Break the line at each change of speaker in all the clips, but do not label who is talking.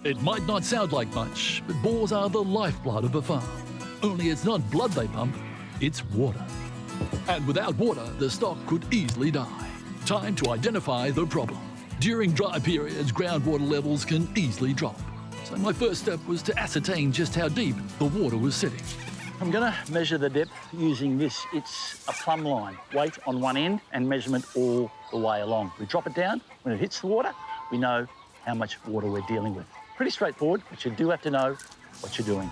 It might not sound like much, but boars are the lifeblood of a farm. Only it's not blood they pump, it's water. And without water, the stock could easily die. Time to identify the problem. During dry periods, groundwater levels can easily drop. So my first step was to ascertain just how deep the water was sitting.
I'm going to measure the depth using this. It's a plumb line, weight on one end and measurement all the way along. We drop it down. When it hits the water, we know how much water we're dealing with. Pretty straightforward, but you do have to know what you're doing.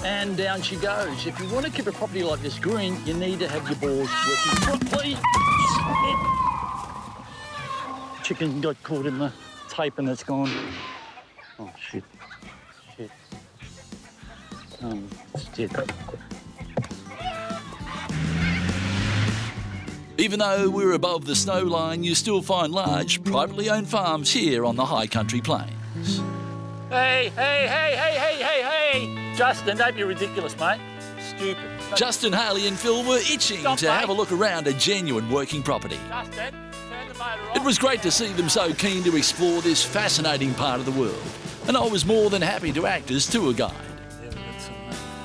And down she goes. If you want to keep a property like this green, you need to have your bores working properly. Chicken got caught in the tape and it's gone. Oh, shit. Shit. Shit.
Even though we're above the snow line, you still find large, privately owned farms here on the high country plains.
Hey, hey, hey, hey, hey, hey, hey! Justin, don't be ridiculous, mate. Stupid.
Justin, Haley and Phil were itching to have a look around a genuine working property.
Justin, turn the motor off.
It was great to see them so keen to explore this fascinating part of the world, and I was more than happy to act as tour guide.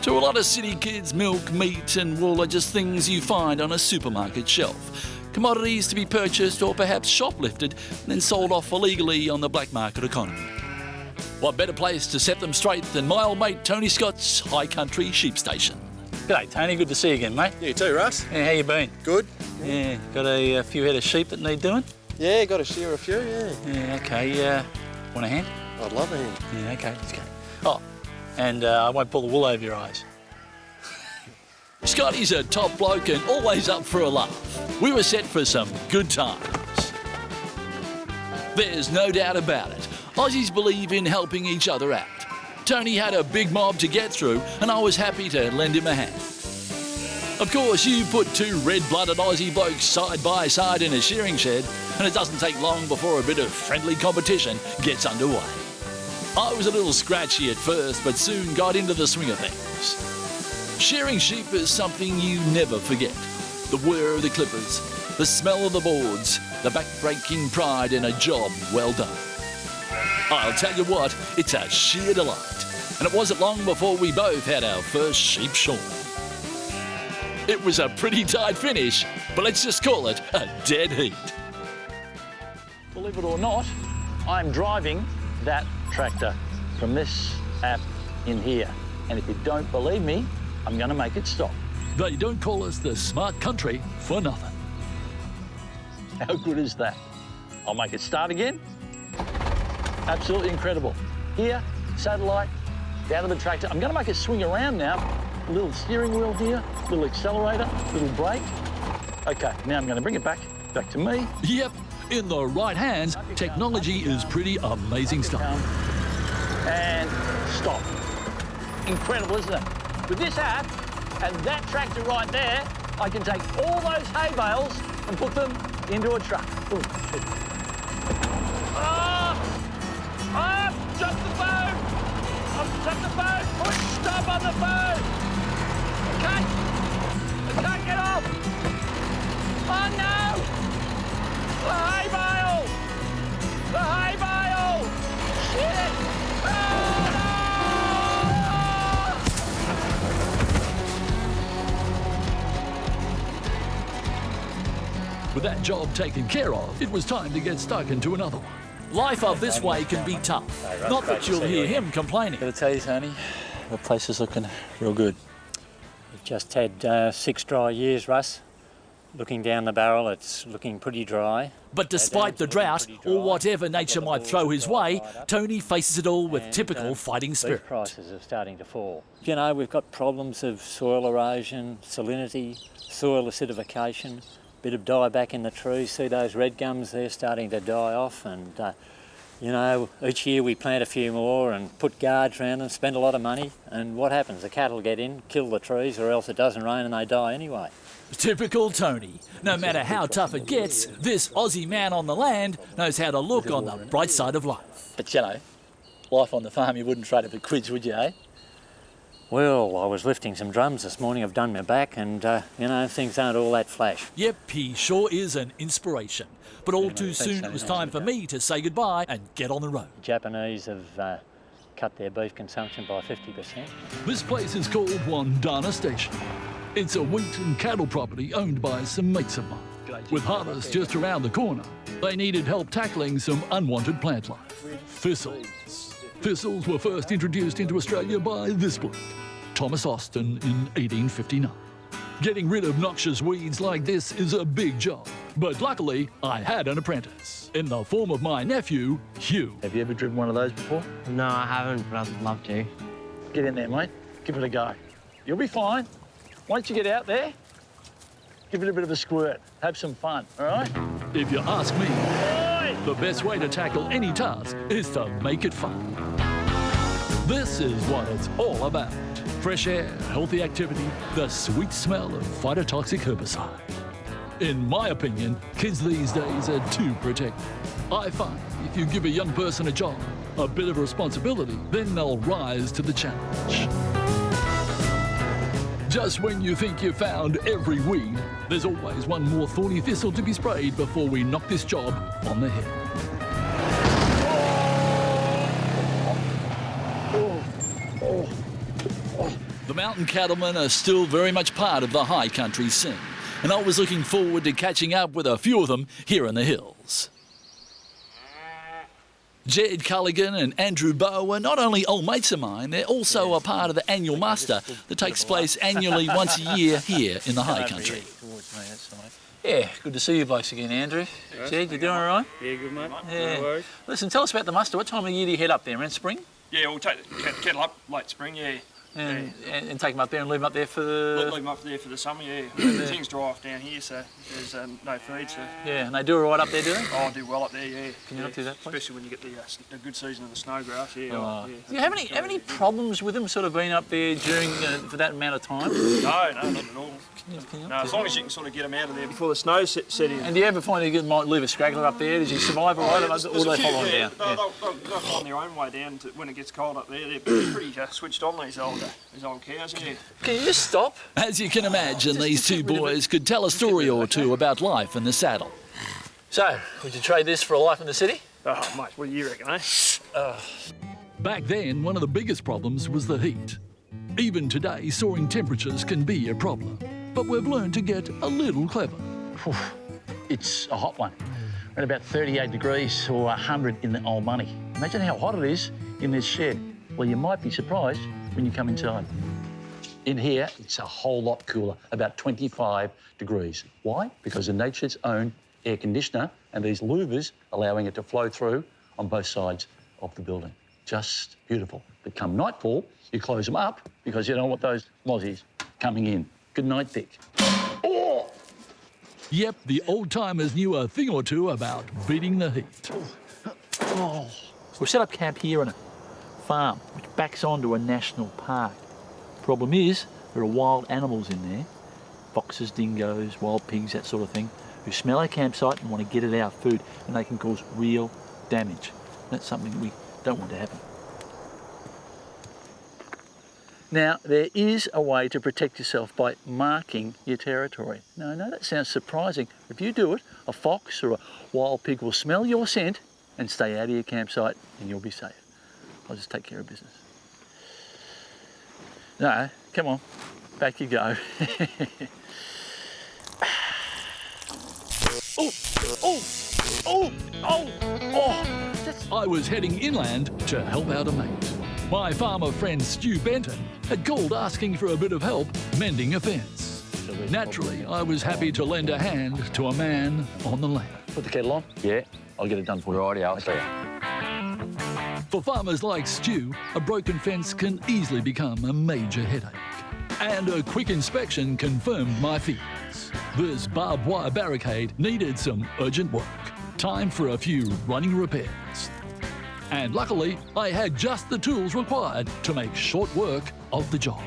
To a lot of city kids, milk, meat and wool are just things you find on a supermarket shelf. Commodities to be purchased or perhaps shoplifted and then sold off illegally on the black market economy. What better place to set them straight than my old mate Tony Scott's High Country Sheep Station.
G'day, Tony. Good to see you again, mate.
You too, Russ.
Yeah, how you been?
Good.
Yeah, got a few head of sheep that need doing?
Yeah, got to shear a few, yeah.
Yeah, okay. Want a hand?
I'd love a hand.
Yeah, okay, let's go. Oh, and I won't pull the wool over your eyes.
Scotty's a top bloke and always up for a laugh. We were set for some good times. There's no doubt about it. Aussies believe in helping each other out. Tony had a big mob to get through and I was happy to lend him a hand. Of course, you put two red-blooded Aussie blokes side by side in a shearing shed and it doesn't take long before a bit of friendly competition gets underway. I was a little scratchy at first, but soon got into the swing of things. Shearing sheep is something you never forget. The whir of the clippers, the smell of the boards, the back-breaking pride in a job well done. I'll tell you what, it's a sheer delight. And it wasn't long before we both had our first sheep shorn. It was a pretty tight finish, but let's just call it a dead heat.
Believe it or not, I'm driving that tractor from this app in here. And if you don't believe me, I'm going to make it stop.
They don't call us the smart country for nothing.
How good is that? I'll make it start again. Absolutely incredible. Here, satellite, down to the tractor. I'm going to make it swing around now. A little steering wheel here, little accelerator, little brake. Okay, now I'm going to bring it back to me.
Yep, in the right hands, technology is pretty amazing stuff.
And stop. Incredible, isn't it? With this app and that tractor right there, I can take all those hay bales and put them into a truck. Ooh, shit. I've dropped the phone! I've dropped the phone! Push stop on the phone! I can't get off! Oh no! The hay bale! The hay bale! Shit! Oh no!
With that job taken care of, it was time to get stuck into another one. Life up this way can be tough. Not that you'll hear him complaining.
Gotta tell you, Tony, the place is looking real good.
We've just had 6 dry years, Russ. Looking down the barrel, it's looking pretty dry.
But despite the drought, or whatever nature might throw his way, Tony faces it all with typical fighting spirit.
Beef prices are starting to fall. You know, we've got problems of soil erosion, salinity, soil acidification, bit of dieback in the trees. See those red gums, they're starting to die off, and you know, each year we plant a few more and put guards around them, spend a lot of money, and what happens? The cattle get in, kill the trees, or else it doesn't rain and they die anyway.
Typical Tony. No matter how tough it gets, this Aussie man on the land knows how to look on the bright side of life.
But you know, life on the farm, you wouldn't trade it for quids, would you, eh?
Well, I was lifting some drums this morning. I've done my back and, you know, things aren't all that flash.
Yep, he sure is an inspiration. But all too soon it was time for me to say goodbye and get on the road.
The Japanese have cut their beef consumption by 50%.
This place is called Wandana Station. It's a wheat and cattle property owned by some mates of mine. With harvest just around the corner, they needed help tackling some unwanted plant life. Thistles. Thistles were first introduced into Australia by this bloke, Thomas Austin, in 1859. Getting rid of noxious weeds like this is a big job, but luckily I had an apprentice in the form of my nephew, Hugh.
Have you ever driven one of those before?
No, I haven't, but I'd love to.
Get in there, mate. Give it a go. You'll be fine. Once you get out there, give it a bit of a squirt. Have some fun, all right?
If you ask me, the best way to tackle any task is to make it fun. This is what it's all about. Fresh air, healthy activity, the sweet smell of phytotoxic herbicide. In my opinion, kids these days are too protective. I find if you give a young person a job, a bit of responsibility, then they'll rise to the challenge. Just when you think you've found every weed, there's always one more thorny thistle to be sprayed before we knock this job on the head. The mountain cattlemen are still very much part of the high country scene, and I was looking forward to catching up with a few of them here in the hills. Jed Culligan and Andrew Bow are not only old mates of mine, they're also a part of the annual muster that takes place annually once a year here in the high country. Yeah, good to see you blokes again, Andrew. Jed, you doing all right?
Yeah, good mate.
Yeah.
No worries.
Listen, tell us about the muster. What time of year do you head up there, in spring?
Yeah, we'll take the cattle up late spring, yeah.
And take them up there and leave them up there for the...
Leave them up there for the summer, yeah. Things dry off down here, so there's no feed, so...
Yeah, and they do all right up there, do they?
Oh, I do well up there, yeah.
Can you not do that, please?
Especially when you get the good season of the snowgrass, yeah.
Oh.
Yeah.
Do you have any problems with them sort of being up there during for that amount of time?
No, not at all.
Can you
No, as long as you can sort of get them out of there before the snow set in.
And do you ever find you might leave a straggler up there? Does he survive all right, or they follow him down?
They'll find their own way down when it gets cold up there. They're pretty switched on, these old cows, yeah.
Can you just stop? As you can imagine, these two boys could tell a story or two about life in the saddle. So, would you trade this for a life in the city?
Oh, mate, what do you reckon, eh?
Back then, one of the biggest problems was the heat. Even today, soaring temperatures can be a problem. But we've learned to get a little clever.
It's a hot one. We're at about 38 degrees or 100 in the old money. Imagine how hot it is in this shed. Well, you might be surprised when you come inside. In here, it's a whole lot cooler, about 25 degrees. Why? Because of nature's own air conditioner and these louvers allowing it to flow through on both sides of the building. Just beautiful. But come nightfall, you close them up because you don't want those mozzies coming in. Good night, Dick. Oh!
Yep, the old-timers knew a thing or two about beating the heat.
Oh. We've set up camp here on a farm which backs onto a national park. Problem is, there are wild animals in there, foxes, dingoes, wild pigs, that sort of thing, who smell our campsite and want to get at our food, and they can cause real damage. That's something we don't want to happen. Now, there is a way to protect yourself by marking your territory. Now, I know that sounds surprising. If you do it, a fox or a wild pig will smell your scent and stay out of your campsite and you'll be safe. I'll just take care of business. No, come on, back you go.
I was heading inland to help out a mate. My farmer friend Stu Benton had called asking for a bit of help mending a fence. Naturally, I was happy to lend a hand to a man on the land.
Put the kettle on? Yeah, I'll get it done for you. Righty, I'll see you.
For farmers like Stu, a broken fence can easily become a major headache. And a quick inspection confirmed my fears. This barbed wire barricade needed some urgent work. Time for a few running repairs. And luckily, I had just the tools required to make short work of the job.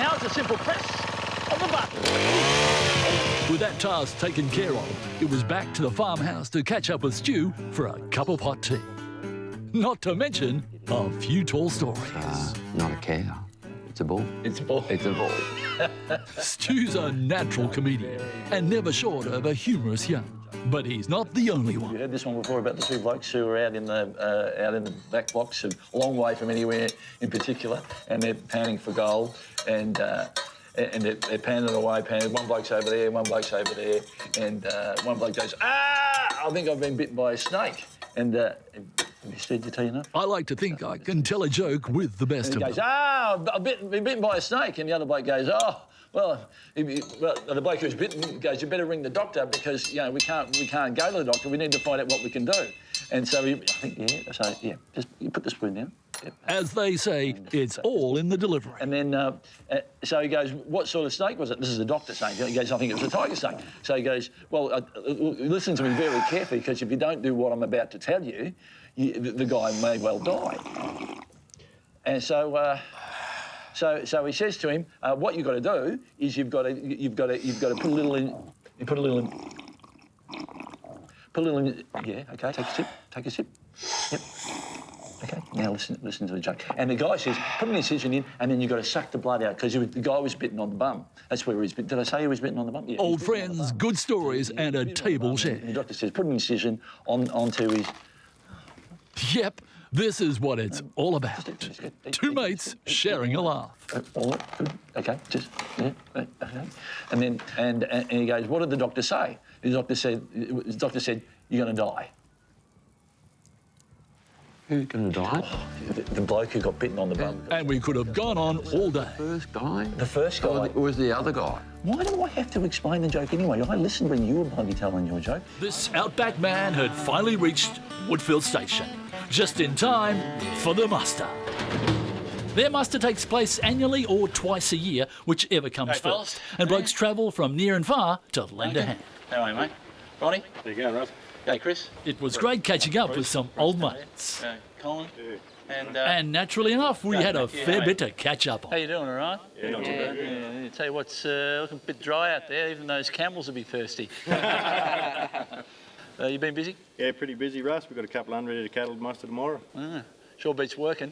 Now it's a simple press of the button.
With that task taken care of, it was back to the farmhouse to catch up with Stu for a cup of hot tea. Not to mention a few tall stories.
Not a cow. It's a bull.
It's a ball.
It's a bull.
Stu's a natural comedian and never short of a humorous yarn. But he's not the only
You
one.
heard this one before about the two blokes who were out in the back blocks, a long way from anywhere in particular, and they're panning for gold, and they're panning away, panning. One bloke's over there, one bloke's over there, and one bloke goes, "Ah, I think I've been bitten by a snake." And have you said you tell you enough?
I like to think I can tell a joke with the best
And he
of
goes,
them.
"Ah, I've been bitten by a snake," and the other bloke goes, "Oh, well, the bloke who's bitten goes, you better ring the doctor because we can't go to the doctor. We need to find out what we can do." And so just you put the spoon down. Yep.
As they say, it's all in the delivery.
And then, so he goes, "What sort of snake was it?" This is the doctor saying. He goes, "I think it was a tiger snake." So he goes, "Well, listen to me very carefully, because if you don't do what I'm about to tell you, the guy may well die." And so he says to him, "What you've got to do is you've got to put a little in. You put a little in. Put a little in. Yeah. Okay. Take a sip. Yep. Okay, now listen to the joke. And the guy says, put an incision in, and then you've got to suck the blood out, because the guy was bitten on the bum. That's where he was bitten. Did I say he was bitten on the bum? Yeah,
Old friends, good stories, and a table
and
share.
the doctor says, put an incision onto his...
Yep, this is what it's all about. Two mates sharing a laugh.
All right, good. Okay, just... Yeah, okay. And he goes, what did the doctor say? The doctor said, you're going to die.
Who's going to die?
The bloke who got bitten on the bum.
And we could have gone on all day.
First guy?
The first guy.
Or was the other guy?
Why do I have to explain the joke anyway? I listened when you were bloody telling your joke.
This outback man had finally reached Woodfield Station, just in time for the muster. Their muster takes place annually or twice a year, whichever comes
Hey,
first.
fellas.
And blokes travel from near and far to lend a hand.
How are you, mate? Ronnie?
There you go, Russ.
Hey, Chris?
It was great catching up with some old mates.
Colin? And
And naturally enough, we had a fair bit to catch up
how
on.
you doing, all right?
Yeah, not too bad.
Yeah, tell you what's looking a bit dry out there, even those camels will be thirsty. You been busy?
Yeah, pretty busy, Russ. We've got a couple unready cattle to muster tomorrow.
Sure beats working.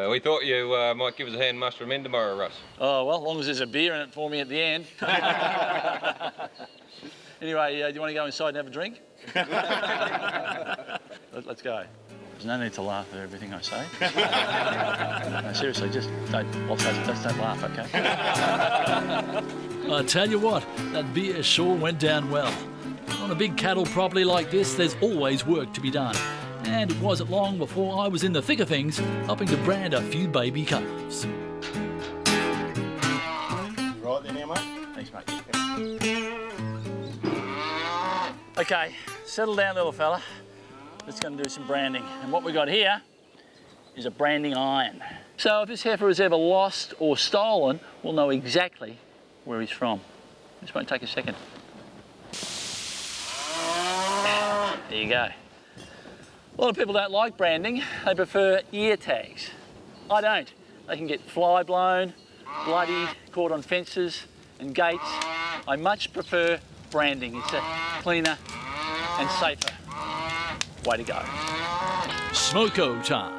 We thought you might give us a hand muster them in tomorrow, Russ.
Oh, well, as long as there's a beer in it for me at the end. Anyway, do you want to go inside and have a drink? Let's go. There's no need to laugh at everything I say. No, seriously, just don't laugh, okay?
I tell you what, that beer sure went down well. On a big cattle property like this, there's always work to be done. And it wasn't long before I was in the thick of things, helping to brand a few baby calves.
Right there now, mate?
Thanks, mate. Okay, settle down, little fella. Let's go and do some branding. And what we got here is a branding iron. So if this heifer is ever lost or stolen, we'll know exactly where he's from. This won't take a second. There you go. A lot of people don't like branding. They prefer ear tags. I don't. They can get fly blown, bloodied, caught on fences and gates. I much prefer branding. It's a cleaner and safer way to go.
Smoko time.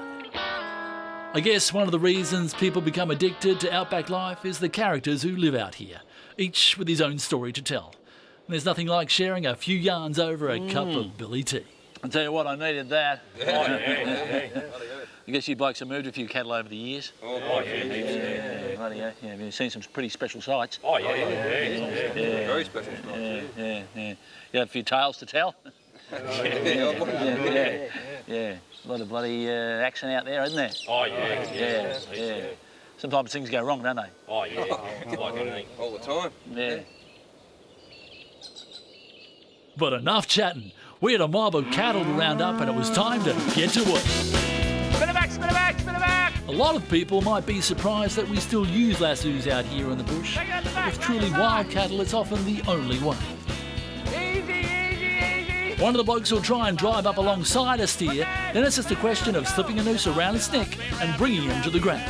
I guess one of the reasons people become addicted to outback life is the characters who live out here, each with his own story to tell. And there's nothing like sharing a few yarns over a cup of billy tea.
I'll tell you what, I needed that. I guess you blokes have moved a few cattle over the years. Bloody hell. Yeah, you've seen some pretty special sights.
Very special.
Yeah. You had a few tales to tell. Yeah. A lot of bloody action out there, isn't there? Yeah. Sometimes things go wrong, don't they?
Like anything. All the time.
Yeah.
But enough chatting. We had a mob of cattle to round up and it was time to get to work.
Spin it back, spin it back, spin it back!
A lot of people might be surprised that we still use lassos out here in the bush.
Take it out the back,
With truly wild cattle, it's often the only way.
Easy, easy, easy!
One of the blokes will try and drive up alongside a steer, then it's just a question of slipping a noose around its neck and bringing him to the ground.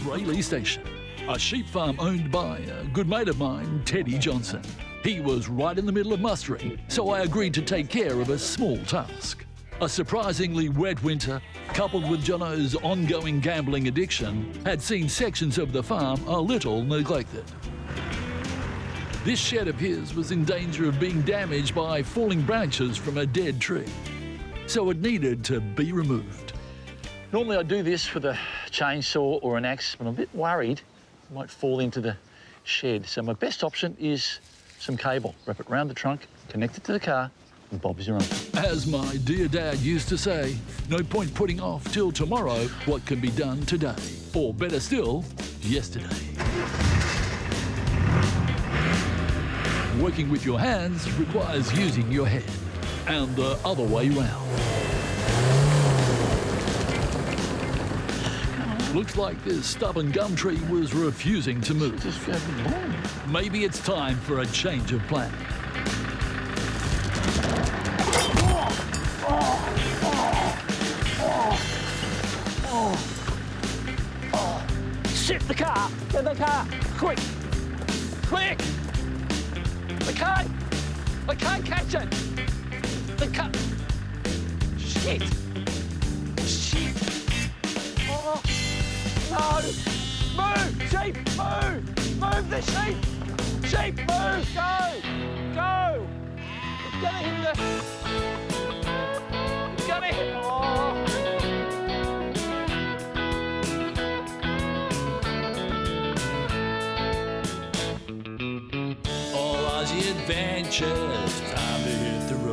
Brayley Station, a sheep farm owned by a good mate of mine, Teddy Johnson. He was right in the middle of mustering, so I agreed to take care of a small task. A surprisingly wet winter, coupled with Jono's ongoing gambling addiction, had seen sections of the farm a little neglected. This shed of his was in danger of being damaged by falling branches from a dead tree, so it needed to be removed.
Normally I do this with a chainsaw or an axe, but I'm a bit worried it might fall into the shed. So my best option is some cable. Wrap it around the trunk, connect it to the car, and Bob's your uncle.
As my dear dad used to say, no point putting off till tomorrow what can be done today. Or better still, yesterday. Working with your hands requires using your head, and the other way round. Looks like this stubborn gum tree was refusing to move. Maybe it's time for a change of plan.
Shit, the car! Get the car! Quick! Quick! I can't catch it! The car... Shit! Shit! Oh, no! Move! Sheep, move! Move the sheep! Sheep, move! Go! Go! It's gonna hit the... It's gonna hit... Oh!
Aussie Adventures, time to hit the road.